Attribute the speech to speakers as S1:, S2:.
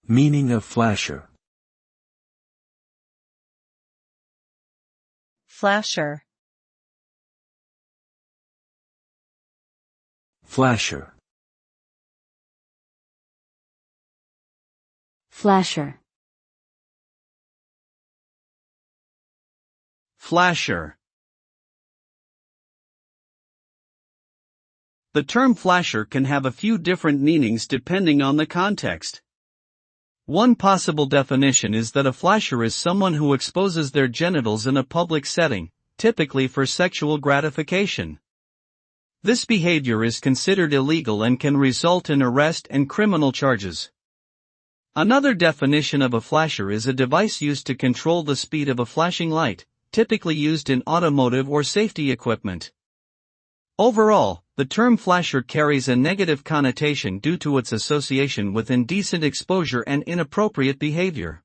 S1: Meaning of flasher.
S2: Flasher.
S1: Flasher.
S3: Flasher.
S4: Flasher. The term flasher can have a few different meanings depending on the context. One possible definition is that a flasher is someone who exposes their genitals in a public setting, typically for sexual gratification. This behavior is considered illegal and can result in arrest and criminal charges. Another definition of a flasher is a device used to control the speed of a flashing light, typically used in automotive or safety equipment. Overall, the term flasher carries a negative connotation due to its association with indecent exposure and inappropriate behavior.